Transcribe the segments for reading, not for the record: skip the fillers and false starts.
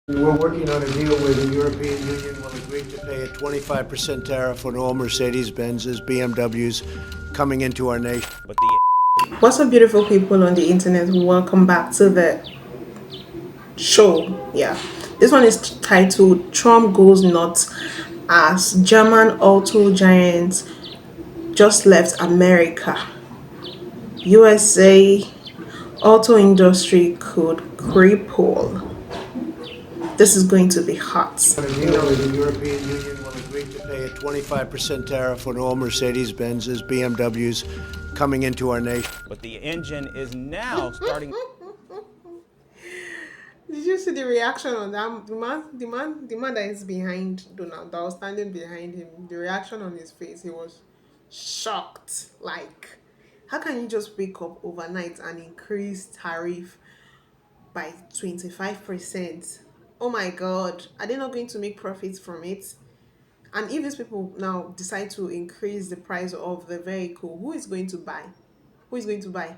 We're working on a deal where the European Union will agree to pay a 25% tariff on all Mercedes Benzes, BMWs coming into our nation. What's up, beautiful people on the internet? Welcome back to the show. Yeah, this one is titled Trump Goes Nuts as German auto giants just left America. USA auto industry could cripple. This is going to be hot. A deal where the European Union will agree to pay a 25% tariff on all Mercedes Benzes, BMWs coming into our nation. But the engine is now starting. Did you see the reaction on that? The man that is behind Donald, that was standing behind him, the reaction on his face, he was shocked. Like, how can you just wake up overnight and increase tariff by 25%? Oh my God, are they not going to make profits from it? And if these people now decide to increase the price of the vehicle, who is going to buy? Who is going to buy?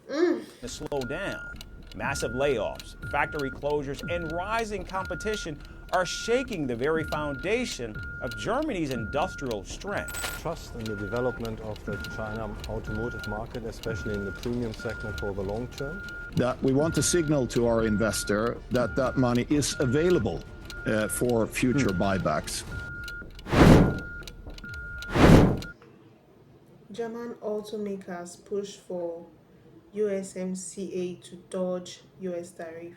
To slow down. Massive layoffs, factory closures, and rising competition are shaking the very foundation of Germany's industrial strength. Trust in the development of the China automotive market, especially in the premium segment for the long term. That we want to signal to our investor that that money is available for future buybacks. German automakers push for USMCA to dodge US tariff.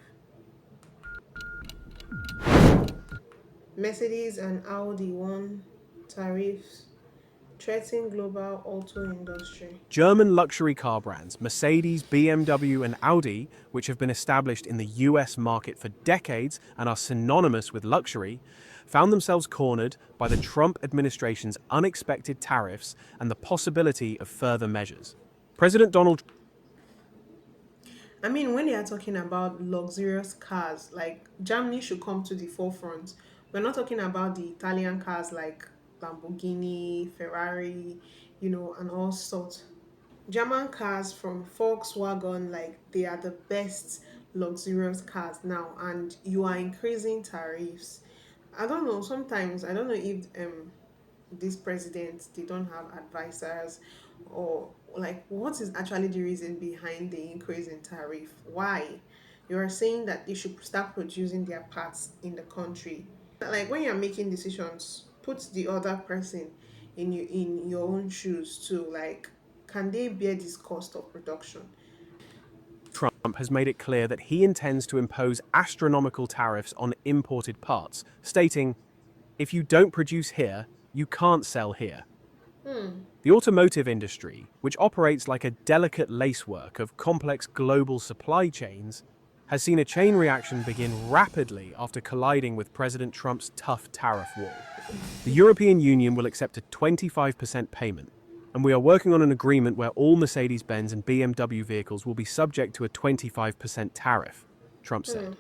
Mercedes and Audi won tariffs threaten global auto industry. German luxury car brands Mercedes, BMW, and Audi, which have been established in the US market for decades and are synonymous with luxury, found themselves cornered by the Trump administration's unexpected tariffs and the possibility of further measures. President Donald I mean, when they are talking about luxurious cars, like Germany should come to the forefront. We're not talking about the Italian cars like Lamborghini, Ferrari, and all sorts. German cars from Volkswagen, like they are the best luxurious cars now, and you are increasing tariffs. I don't know. Sometimes I don't know if these presidents they don't have advisors, or like what is actually the reason behind the increase in tariff. Why you are saying that they should start producing their parts in the country? Like when you're making decisions, put the other person in your own shoes too. Like, can they bear this cost of production? Trump has made it clear that he intends to impose astronomical tariffs on imported parts, stating, "If you don't produce here, you can't sell here." The automotive industry, which operates like a delicate lacework of complex global supply chains, has seen a chain reaction begin rapidly after colliding with President Trump's tough tariff wall. The European Union will accept a 25% payment, and we are working on an agreement where all Mercedes-Benz and BMW vehicles will be subject to a 25% tariff, Trump said.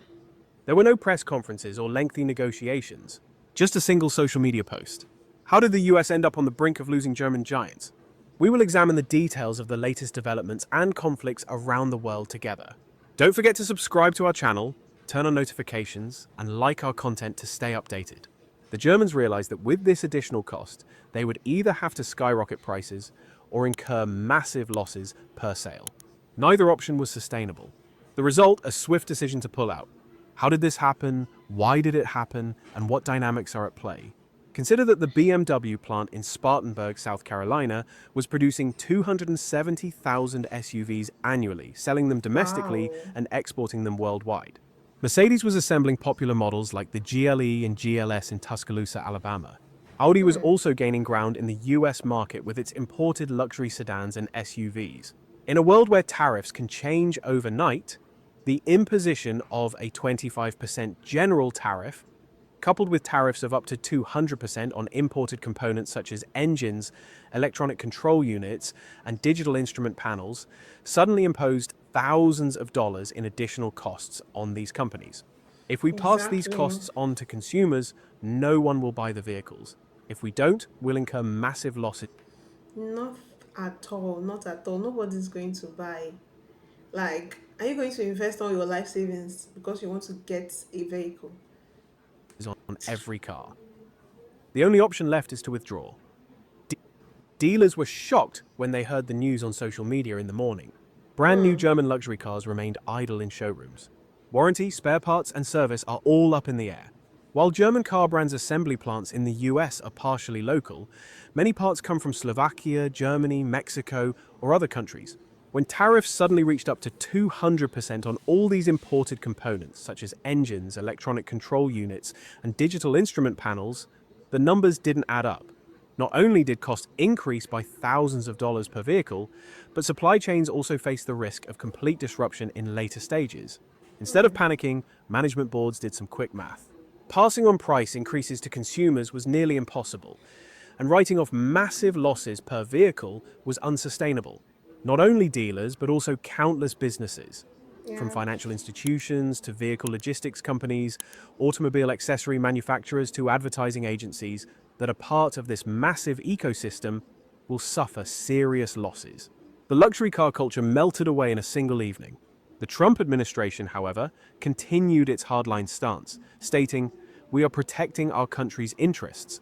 There were no press conferences or lengthy negotiations, just a single social media post. How did the US end up on the brink of losing German giants? We will examine the details of the latest developments and conflicts around the world together. Don't forget to subscribe to our channel, turn on notifications, and like our content to stay updated. The Germans realized that with this additional cost, they would either have to skyrocket prices or incur massive losses per sale. Neither option was sustainable. The result, a swift decision to pull out. How did this happen? Why did it happen? And what dynamics are at play? Consider that the BMW plant in Spartanburg, South Carolina, was producing 270,000 SUVs annually, selling them domestically Wow. and exporting them worldwide. Mercedes was assembling popular models like the GLE and GLS in Tuscaloosa, Alabama. Audi was also gaining ground in the US market with its imported luxury sedans and SUVs. In a world where tariffs can change overnight, the imposition of a 25% general tariff, coupled with tariffs of up to 200% on imported components such as engines, electronic control units, and digital instrument panels, suddenly imposed thousands of dollars in additional costs on these companies. If we pass these Exactly. costs on to consumers, no one will buy the vehicles. If we don't, we'll incur massive losses. Not at all. Not at all. Nobody's going to buy. Like, Are you going to invest all your life savings because you want to get a vehicle? on every car. The only option left is to withdraw. Dealers were shocked when they heard the news on social media in the morning. Brand new German luxury cars remained idle in showrooms. Warranty, spare parts, and service are all up in the air. While German car brands' assembly plants in the US are partially local, many parts come from Slovakia, Germany, Mexico, or other countries. When tariffs suddenly reached up to 200% on all these imported components, such as engines, electronic control units, and digital instrument panels, the numbers didn't add up. Not only did costs increase by thousands of dollars per vehicle, but supply chains also faced the risk of complete disruption in later stages. Instead of panicking, management boards did some quick math. Passing on price increases to consumers was nearly impossible, and writing off massive losses per vehicle was unsustainable. Not only dealers, but also countless businesses, from Yeah. financial institutions to vehicle logistics companies, automobile accessory manufacturers to advertising agencies that are part of this massive ecosystem will suffer serious losses. The luxury car culture melted away in a single evening. The Trump administration, however, continued its hardline stance, stating, "We are protecting our country's interests.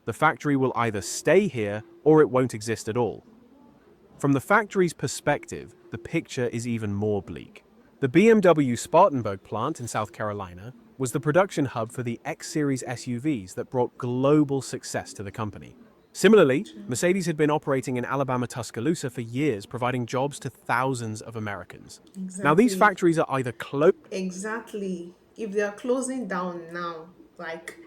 The factory will either stay here or it won't exist at all." From the factory's perspective, the picture is even more bleak. The BMW Spartanburg plant in South Carolina was the production hub for the X-Series SUVs that brought global success to the company. Similarly, Mercedes had been operating in Alabama Tuscaloosa for years, providing jobs to thousands of Americans. Now, these Exactly. factories are either Exactly. If they are closing down now, like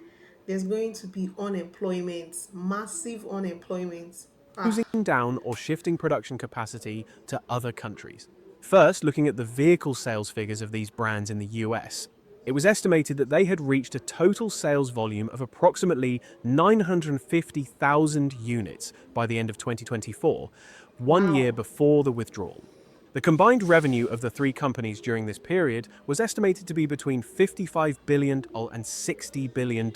there's going to be unemployment, massive unemployment. closing Ah, down or shifting production capacity to other countries. First, looking at the vehicle sales figures of these brands in the US, it was estimated that they had reached a total sales volume of approximately 950,000 units by the end of 2024, 1 year wow. before the withdrawal. The combined revenue of the three companies during this period was estimated to be between $55 billion and $60 billion,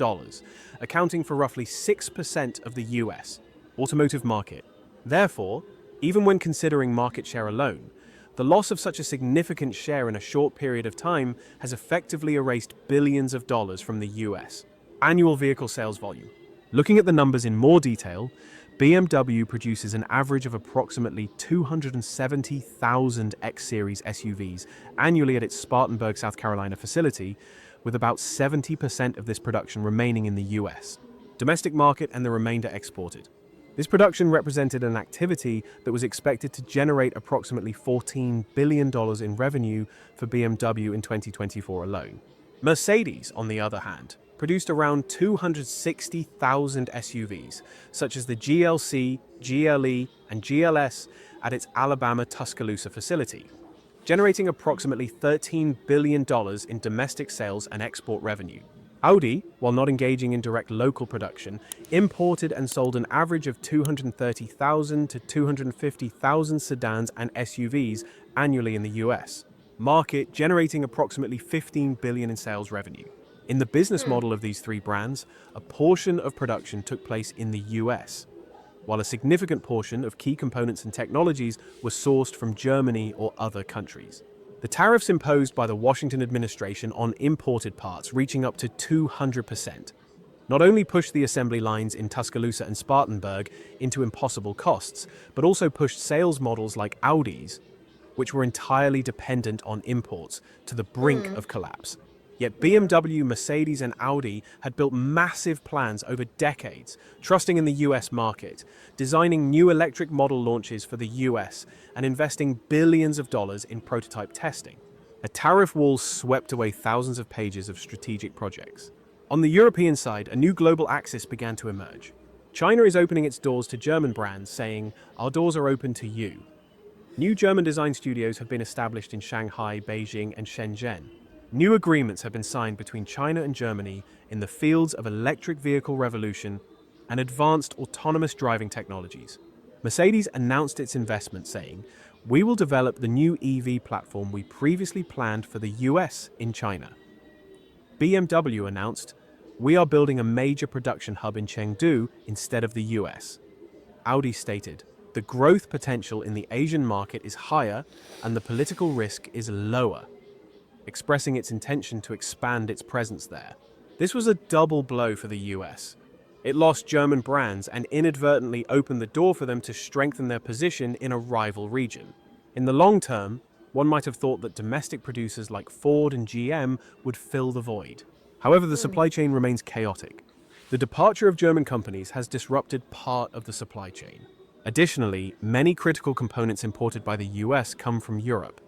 accounting for roughly 6% of the US automotive market. Therefore, even when considering market share alone, the loss of such a significant share in a short period of time has effectively erased billions of dollars from the US. Annual vehicle sales volume. Looking at the numbers in more detail, BMW produces an average of approximately 270,000 X-Series SUVs annually at its Spartanburg, South Carolina facility, with about 70% of this production remaining in the US, domestic market, and the remainder exported. This production represented an activity that was expected to generate approximately $14 billion in revenue for BMW in 2024 alone. Mercedes, on the other hand, produced around 260,000 SUVs, such as the GLC, GLE, and GLS at its Alabama Tuscaloosa facility, generating approximately $13 billion in domestic sales and export revenue. Audi, while not engaging in direct local production, imported and sold an average of 230,000 to 250,000 sedans and SUVs annually in the US, market generating approximately $15 billion in sales revenue. In the business model of these three brands, a portion of production took place in the US, while a significant portion of key components and technologies were sourced from Germany or other countries. The tariffs imposed by the Washington administration on imported parts, reaching up to 200%, not only pushed the assembly lines in Tuscaloosa and Spartanburg into impossible costs, but also pushed sales models like Audi's, which were entirely dependent on imports, to the brink of collapse. Yet Yeah. BMW, Mercedes, and Audi had built massive plans over decades, trusting in the US market, designing new electric model launches for the US, and investing billions of dollars in prototype testing. A tariff wall swept away thousands of pages of strategic projects. On the European side, a new global axis began to emerge. China is opening its doors to German brands, saying, "Our doors are open to you." New German design studios have been established in Shanghai, Beijing, and Shenzhen. New agreements have been signed between China and Germany in the fields of electric vehicle revolution and advanced autonomous driving technologies. Mercedes announced its investment, saying, "We will develop the new EV platform we previously planned for the US in China." BMW announced, "We are building a major production hub in Chengdu instead of the US." Audi stated, the growth potential in the Asian market is higher and the political risk is lower, expressing its intention to expand its presence there. This was a double blow for the US. It lost German brands and inadvertently opened the door for them to strengthen their position in a rival region. In the long term, one might have thought that domestic producers like Ford and GM would fill the void. However, the supply chain remains chaotic. The departure of German companies has disrupted part of the supply chain. Additionally, many critical components imported by the US come from Europe.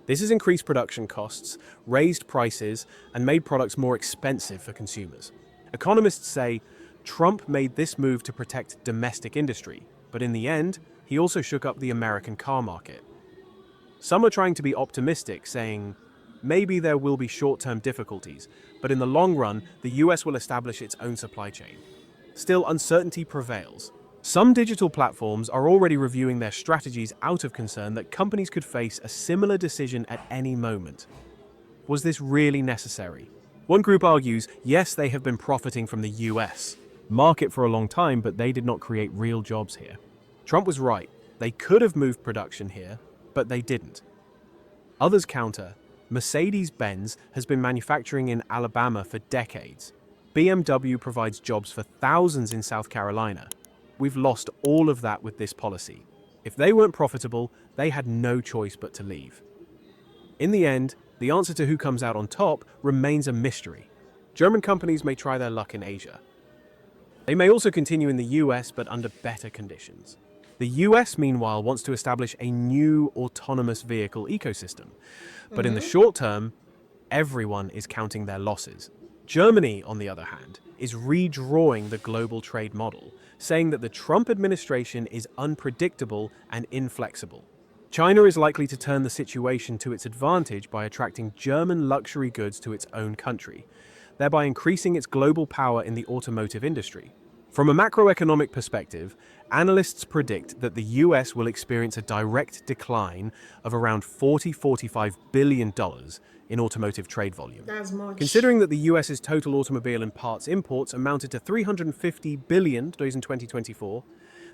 This has increased production costs, raised prices, and made products more expensive for consumers. Economists say Trump made this move to protect domestic industry, but in the end, he also shook up the American car market. Some are trying to be optimistic, saying, maybe there will be short-term difficulties, but in the long run, the US will establish its own supply chain. Still, uncertainty prevails. Some digital platforms are already reviewing their strategies out of concern that companies could face a similar decision at any moment. Was this really necessary? One group argues, yes, they have been profiting from the US market for a long time, but they did not create real jobs here. Trump was right. They could have moved production here, but they didn't. Others counter, Mercedes-Benz has been manufacturing in Alabama for decades. BMW provides jobs for thousands in South Carolina. We've lost all of that with this policy. If they weren't profitable, they had no choice but to leave. In the end, the answer to who comes out on top remains a mystery. German companies may try their luck in Asia. They may also continue in the US, but under better conditions. The US, meanwhile, wants to establish a new autonomous vehicle ecosystem. But in the short term, everyone is counting their losses. Germany, on the other hand, is redrawing the global trade model, saying that the Trump administration is unpredictable and inflexible. China is likely to turn the situation to its advantage by attracting German luxury goods to its own country, thereby increasing its global power in the automotive industry. From a macroeconomic perspective, analysts predict that the US will experience a direct decline of around $45 billion in automotive trade volume. That's much. Considering that the US's total automobile and parts imports amounted to $350 billion in 2024,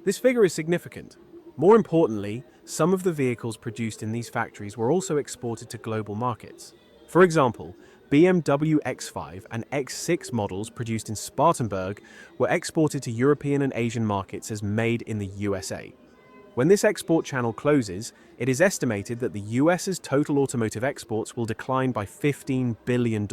this figure is significant. More importantly, some of the vehicles produced in these factories were also exported to global markets. For example, BMW X5 and X6 models produced in Spartanburg were exported to European and Asian markets as made in the USA. When this export channel closes, it is estimated that the US's total automotive exports will decline by $15 billion.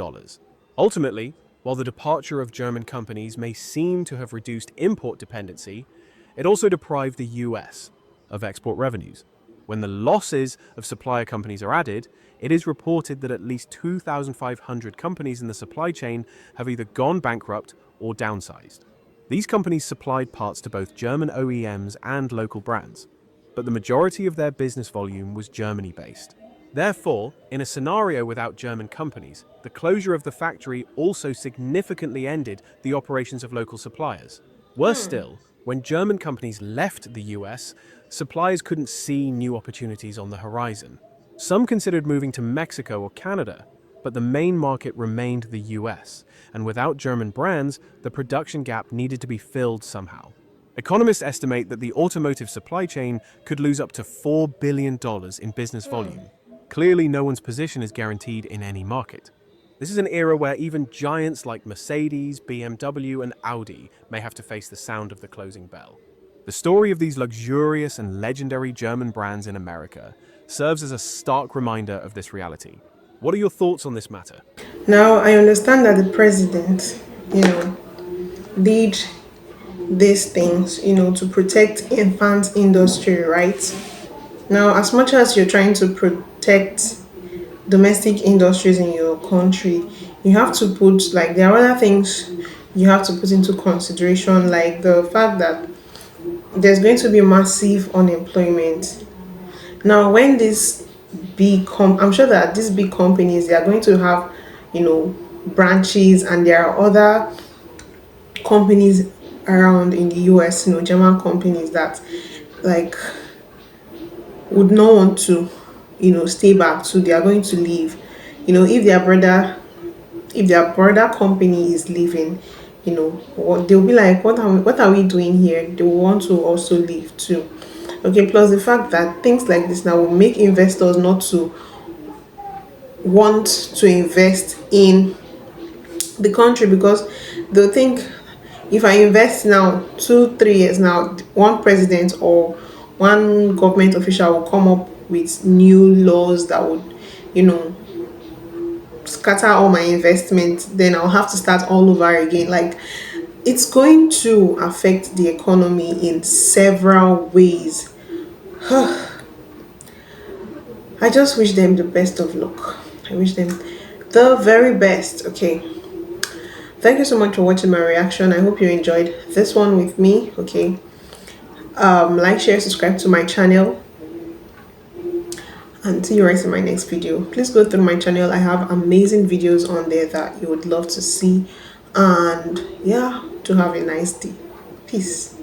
Ultimately, while the departure of German companies may seem to have reduced import dependency, it also deprived the US of export revenues. When the losses of supplier companies are added, it is reported that at least 2,500 companies in the supply chain have either gone bankrupt or downsized. These companies supplied parts to both German OEMs and local brands, but the majority of their business volume was Germany-based. Therefore, in a scenario without German companies, the closure of the factory also significantly ended the operations of local suppliers. Worse still, when German companies left the US, suppliers couldn't see new opportunities on the horizon. Some considered moving to Mexico or Canada, but the main market remained the US, and without German brands, the production gap needed to be filled somehow. Economists estimate that the automotive supply chain could lose up to $4 billion in business volume. Clearly, no one's position is guaranteed in any market. This is an era where even giants like Mercedes, BMW, and Audi may have to face the sound of the closing bell. The story of these luxurious and legendary German brands in America serves as a stark reminder of this reality. What are your thoughts on this matter? Now, I understand that the president, did these things, to protect infant industry, right? Now, as much as you're trying to protect domestic industries in your country, you have to put, there are other things you have to put into consideration, like the fact that there's going to be massive unemployment. Now, when I'm sure that these big companies, they are going to have, branches, and there are other companies around in the US, German companies that would not want to, stay back, so they are going to leave. If their brother company is leaving, they'll be like, what are we doing here? They will want to also leave too. Okay, plus the fact that things like this now will make investors not to want to invest in the country, because they'll think, if I invest now 2 3 years now, one president or one government official will come up with new laws that would, you know, scatter all my investment, then I'll have to start all over again. Like, it's going to affect the economy in several ways. I just wish them the best of luck. I wish them the very best. Okay. Thank you so much for watching my reaction. I hope you enjoyed this one with me. Okay. Like, share, subscribe to my channel, and see you right in my next video. Please go through my channel. I have amazing videos on there that you would love to see. And yeah, to have a nice day. Peace.